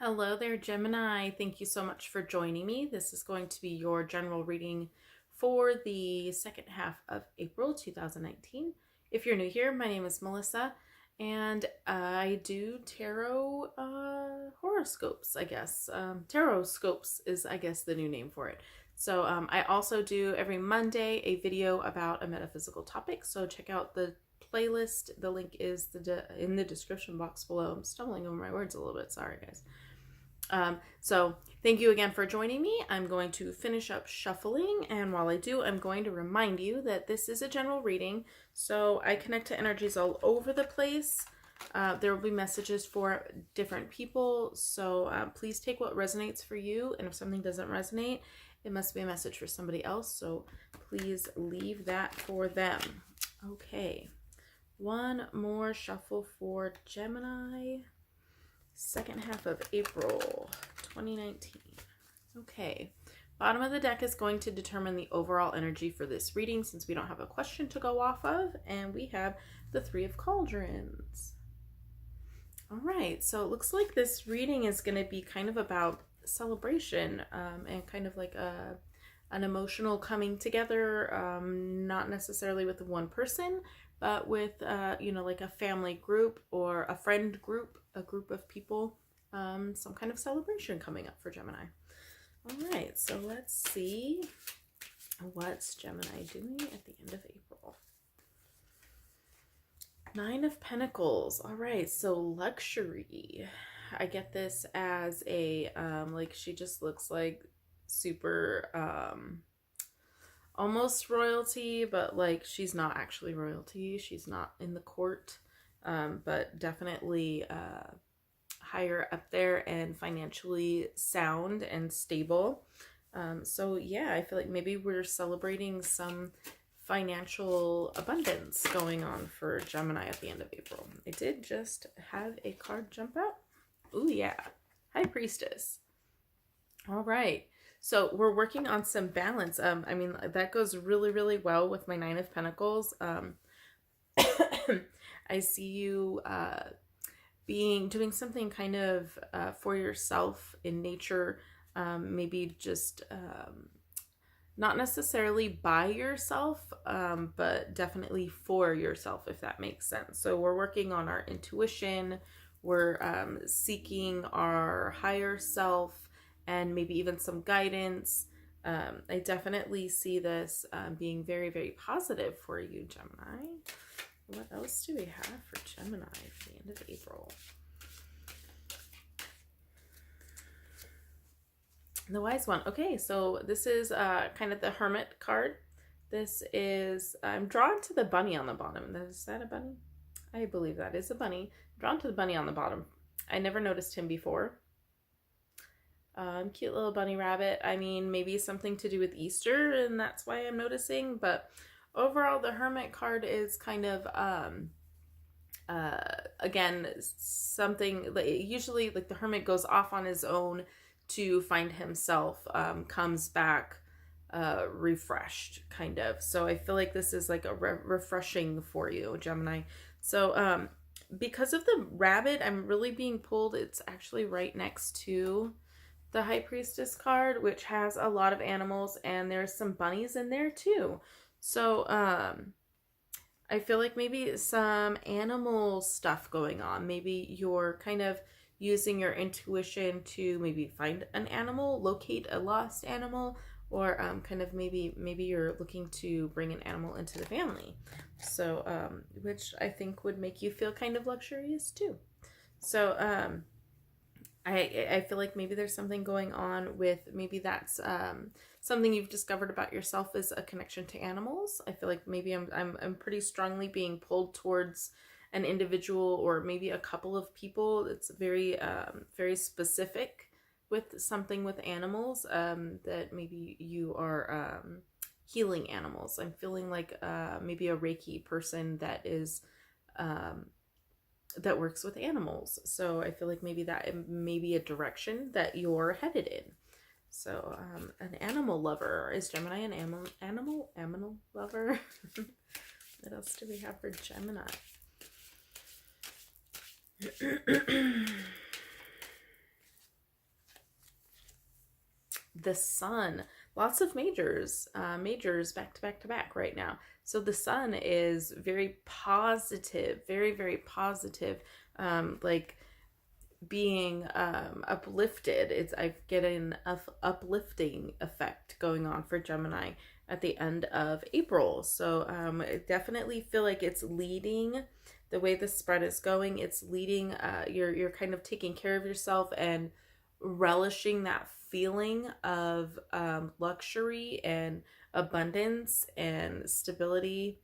Hello there, Gemini. Thank you so much for joining me. This is going to be your general reading for the second half of April 2019. If you're new here, my name is Melissa, and I do tarot horoscopes, I guess. Tarot scopes is, I guess, the new name for it. So I also do every Monday a video about a metaphysical topic, so check out the playlist. The link is in the description box below. I'm stumbling over my words a little bit. Sorry, guys. So thank you again for joining me. I'm going to finish up shuffling, and while I do, I'm going to remind you that this is a general reading, so I connect to energies all over the place. There will be messages for different people, so please take what resonates for you, and if something doesn't resonate, it must be a message for somebody else, so please leave that for them. Okay, one more shuffle for Gemini. Second half of April 2019. Okay, bottom of the deck is going to determine the overall energy for this reading since we don't have a question to go off of, and we have the Three of Cauldrons. All right, so it looks like this reading is going to be kind of about celebration and kind of like an emotional coming together, not necessarily with one person, but with, like a family group or a friend group, a group of people, some kind of celebration coming up for Gemini. All right, so let's see what's Gemini doing at the end of April. Nine of Pentacles. All right, so luxury. I get this as a, like she just looks like super, almost royalty, but like she's not actually royalty. She's not in the court, but definitely higher up there and financially sound and stable. So yeah, I feel like maybe we're celebrating some financial abundance going on for Gemini at the end of April. I did just have a card jump out. Ooh, yeah. High Priestess. All right. So we're working on some balance. I mean, that goes really, really well with my Nine of Pentacles. I see you doing something kind of for yourself in nature. Maybe just not necessarily by yourself, but definitely for yourself, if that makes sense. So we're working on our intuition. We're seeking our higher self and maybe even some guidance. I definitely see this being very, very positive for you, Gemini. What else do we have for Gemini for the end of April? The Wise One. Okay, so this is kind of the Hermit card. This is, I'm drawn to the bunny on the bottom. Is that a bunny? I believe that is a bunny. I'm drawn to the bunny on the bottom. I never noticed him before. Cute little bunny rabbit. I mean, maybe something to do with Easter, and that's why I'm noticing. But overall, the Hermit card is kind of, again, something, usually like the Hermit goes off on his own to find himself, comes back refreshed, kind of. So I feel like this is like a refreshing for you, Gemini. So because of the rabbit, I'm really being pulled. It's actually right next to the High Priestess card, which has a lot of animals, and there's some bunnies in there too. So I feel like maybe some animal stuff going on. Maybe you're kind of using your intuition to maybe find an animal, locate a lost animal, or kind of maybe you're looking to bring an animal into the family. So which I think would make you feel kind of luxurious too. So I feel like maybe there's something going on with, maybe that's something you've discovered about yourself is a connection to animals. I feel like maybe I'm pretty strongly being pulled towards an individual or maybe a couple of people. It's very very specific with something with animals, that maybe you are healing animals. I'm feeling like maybe a Reiki person that is that works with animals. So I feel like maybe that may be a direction that you're headed in. So an animal lover. Is Gemini an animal lover? What else do we have for Gemini? the sun, lots of majors back to back to back right now. So the sun is very positive, very, very positive, like being uplifted. I get an uplifting effect going on for Gemini at the end of April. So I definitely feel like it's leading the way the spread is going. It's leading, you're kind of taking care of yourself and relishing that feeling of luxury and abundance and stability.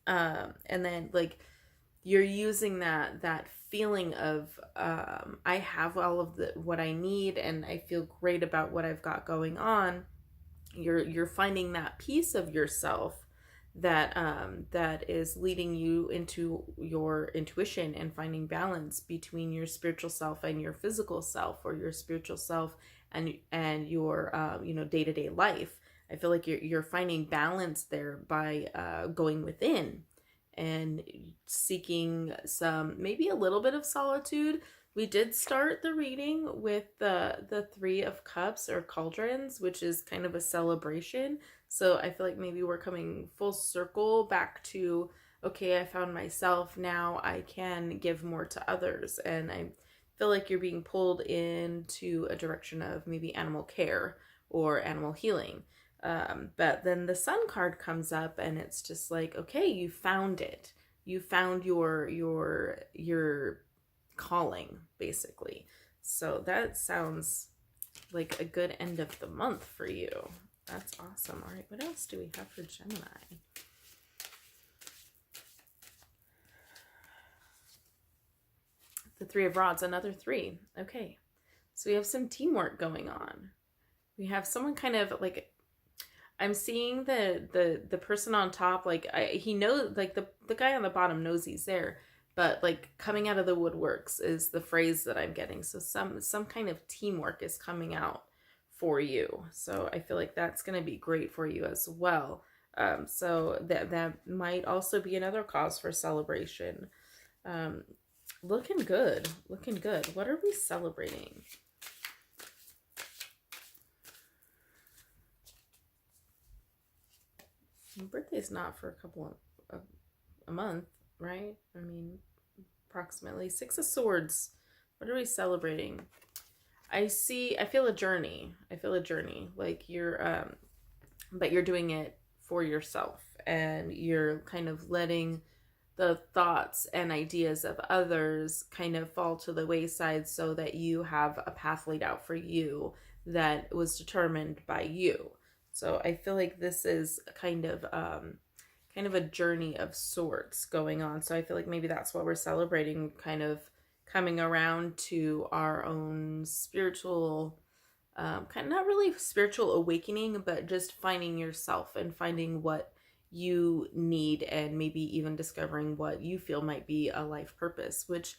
And then like you're using that feeling of I have all of what I need and I feel great about what I've got going on. You're finding that piece of yourself that that is leading you into your intuition and finding balance between your spiritual self and your physical self, or your spiritual self and your day-to-day life. I feel like you're finding balance there by going within and seeking some, maybe a little bit of solitude. We did start the reading with the Three of Cups or cauldrons, which is kind of a celebration. So I feel like maybe we're coming full circle back to, okay, I found myself, now I can give more to others. And I feel like you're being pulled into a direction of maybe animal care or animal healing. But then the Sun card comes up and it's just like, okay, you found it. You found your calling, basically. So that sounds like a good end of the month for you. That's awesome. All right, what else do we have for Gemini? The Three of Rods, another three. Okay, so we have some teamwork going on. We have someone kind of like, I'm seeing the person on top, like he knows, like the guy on the bottom knows he's there, but like coming out of the woodworks is the phrase that I'm getting. So some kind of teamwork is coming out for you. So I feel like that's going to be great for you as well. So that might also be another cause for celebration. Looking good, looking good. What are we celebrating? My birthday's not for a month, right? I mean, approximately. Six of Swords. What are we celebrating? I feel a journey. I feel a journey. Like you're, but you're doing it for yourself, and you're kind of letting the thoughts and ideas of others kind of fall to the wayside so that you have a path laid out for you that was determined by you. So I feel like this is kind of a journey of sorts going on. So I feel like maybe that's what we're celebrating, kind of coming around to our own spiritual, kind of not really spiritual awakening, but just finding yourself and finding what you need, and maybe even discovering what you feel might be a life purpose. Which,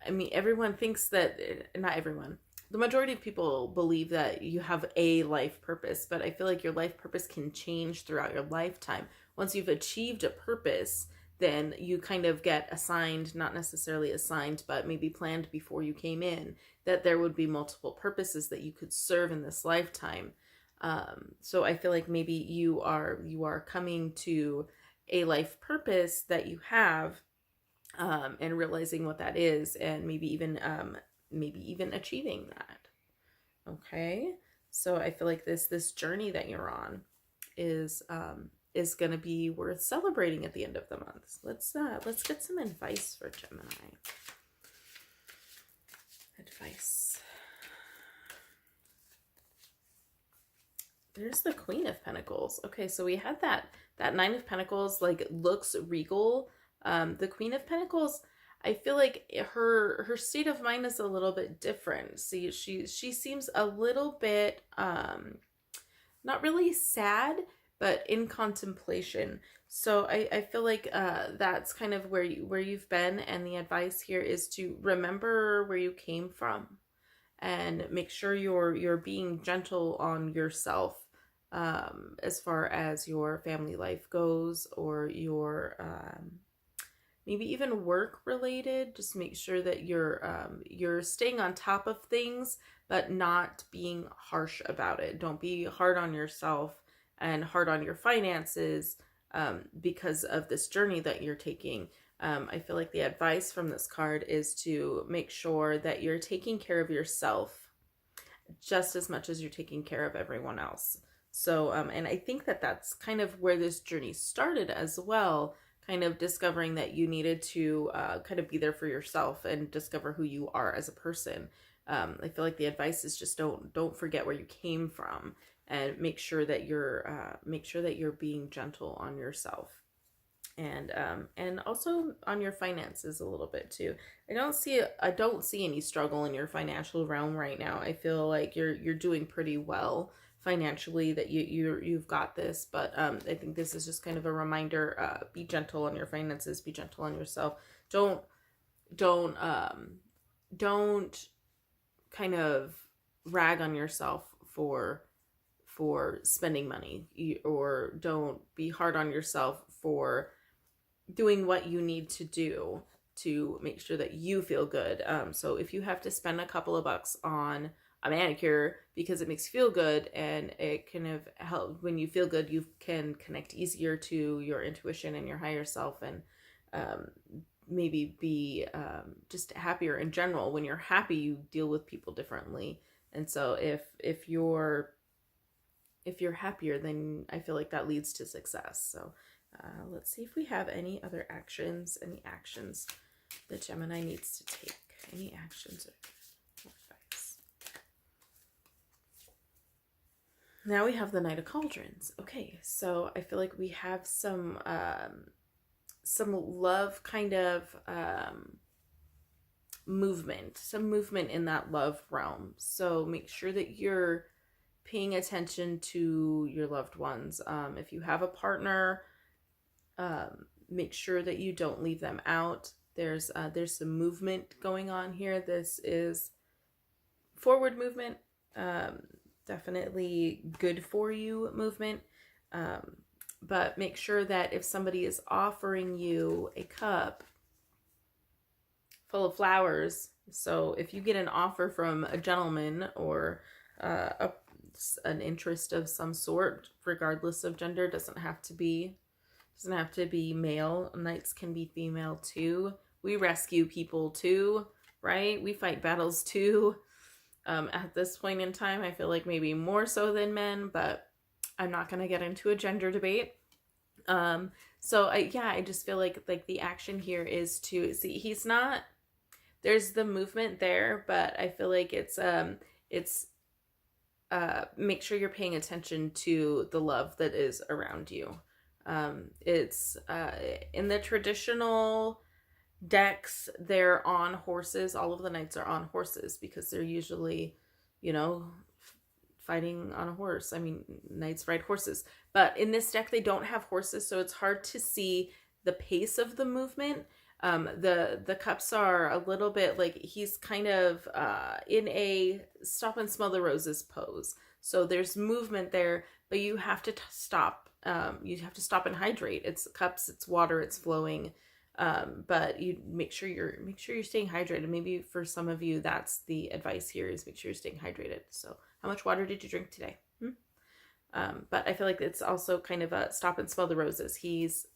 I mean, everyone thinks that, not everyone, the majority of people believe that you have a life purpose, but I feel like your life purpose can change throughout your lifetime. Once you've achieved a purpose, then you kind of get assigned, not necessarily assigned, but maybe planned before you came in, that there would be multiple purposes that you could serve in this lifetime. So I feel like maybe you are coming to a life purpose that you have, and realizing what that is, and maybe even achieving that. Okay, so I feel like this journey that you're on is going to be worth celebrating at the end of the month. Let's get some advice for Gemini. Advice. There's the Queen of Pentacles. Okay, so we had that Nine of Pentacles, like, looks regal. The Queen of Pentacles, I feel like her state of mind is a little bit different. See, she seems a little bit not really sad, but in contemplation. So I feel like that's kind of where you've been, and the advice here is to remember where you came from and make sure you're being gentle on yourself, as far as your family life goes, or your maybe even work related. Just make sure that you're staying on top of things, but not being harsh about it. Don't be hard on yourself and hard on your finances because of this journey that you're taking. I feel like the advice from this card is to make sure that you're taking care of yourself just as much as you're taking care of everyone else. So, and I think that that's kind of where this journey started as well, kind of discovering that you needed to kind of be there for yourself and discover who you are as a person. I feel like the advice is just don't forget where you came from, and make sure that you're being gentle on yourself. And also on your finances a little bit too. I don't see any struggle in your financial realm right now. I feel like you're doing pretty well financially, that you've got this. But I think this is just kind of a reminder. Be gentle on your finances. Be gentle on yourself. Don't kind of rag on yourself for spending money, or don't be hard on yourself for doing what you need to do to make sure that you feel good. So if you have to spend a couple of bucks on a manicure because it makes you feel good, and it kind of help when you feel good, you can connect easier to your intuition and your higher self, and maybe be just happier in general. When you're happy, you deal with people differently. And so if you're happier, then I feel like that leads to success. So let's see if we have any other actions, that Gemini needs to take. Any actions or advice. Now we have the Knight of Cauldrons. Okay, so I feel like we have some love kind of movement in that love realm. So make sure that you're paying attention to your loved ones. If you have a partner, make sure that you don't leave them out. There's some movement going on here. This is forward movement, definitely good for you movement. But make sure that if somebody is offering you a cup full of flowers, so if you get an offer from a gentleman or an interest of some sort, regardless of gender, doesn't have to be male. Knights can be female too. We rescue people too, right? We fight battles too. At this point in time, I feel like maybe more so than men, but I'm not going to get into a gender debate. So I just feel like the action here is to see, there's the movement there, but I feel like it's make sure you're paying attention to the love that is around you. It's in the traditional decks, they're on horses. All of the knights are on horses because they're usually, fighting on a horse. I mean, knights ride horses. But in this deck, they don't have horses, so it's hard to see the pace of the movement. The cups are a little bit like he's kind of in a stop and smell the roses pose. So there's movement there, but you have to stop. You have to stop and hydrate. It's cups, it's water, it's flowing. But you make sure you're staying hydrated. Maybe for some of you, that's the advice here, is make sure you're staying hydrated. So how much water did you drink today? But I feel like it's also kind of a stop and smell the roses. He's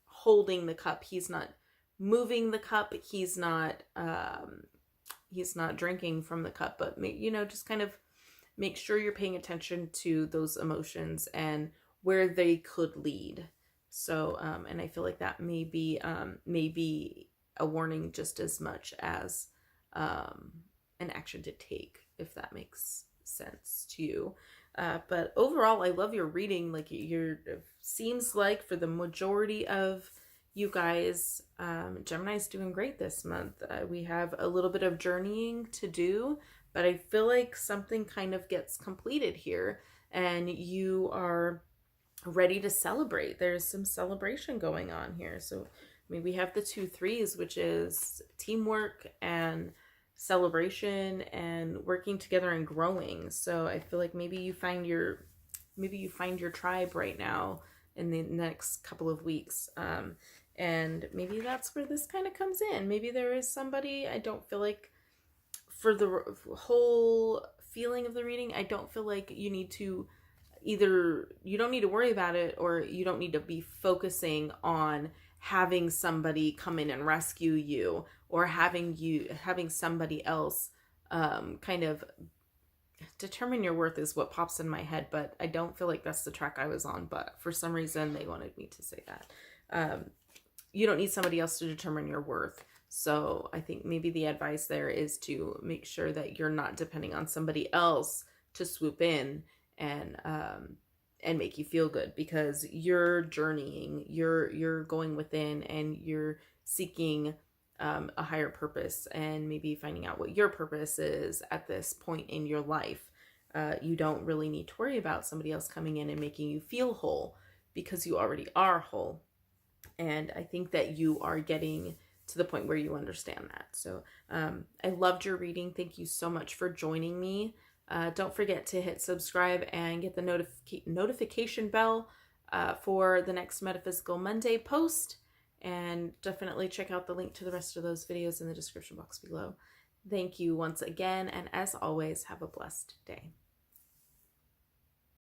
holding the cup. He's not moving the cup. He's not drinking from the cup, but just kind of make sure you're paying attention to those emotions and where they could lead. So, and I feel like that may be a warning just as much as an action to take, if that makes sense to you. But overall, I love your reading. Like, seems like for the majority of you guys, Gemini's doing great this month. We have a little bit of journeying to do, but I feel like something kind of gets completed here, and you are ready to celebrate. There's some celebration going on here. So we have the 2 3s, which is teamwork and celebration and working together and growing. So I feel like maybe you find your tribe right now in the next couple of weeks. And maybe that's where this kind of comes in. Maybe there is somebody, I don't feel like, for the whole feeling of the reading, I don't feel like you need to you don't need to worry about it, or you don't need to be focusing on having somebody come in and rescue you, or having somebody else kind of determine your worth is what pops in my head, but I don't feel like that's the track I was on, but for some reason they wanted me to say that. You don't need somebody else to determine your worth. So I think maybe the advice there is to make sure that you're not depending on somebody else to swoop in and make you feel good, because you're journeying, you're going within, and you're seeking a higher purpose, and maybe finding out what your purpose is at this point in your life. You don't really need to worry about somebody else coming in and making you feel whole, because you already are whole. And I think that you are getting to the point where you understand that. So I loved your reading. Thank you so much for joining me. Don't forget to hit subscribe and get the notification bell for the next Metaphysical Monday post. And definitely check out the link to the rest of those videos in the description box below. Thank you once again, and as always, have a blessed day.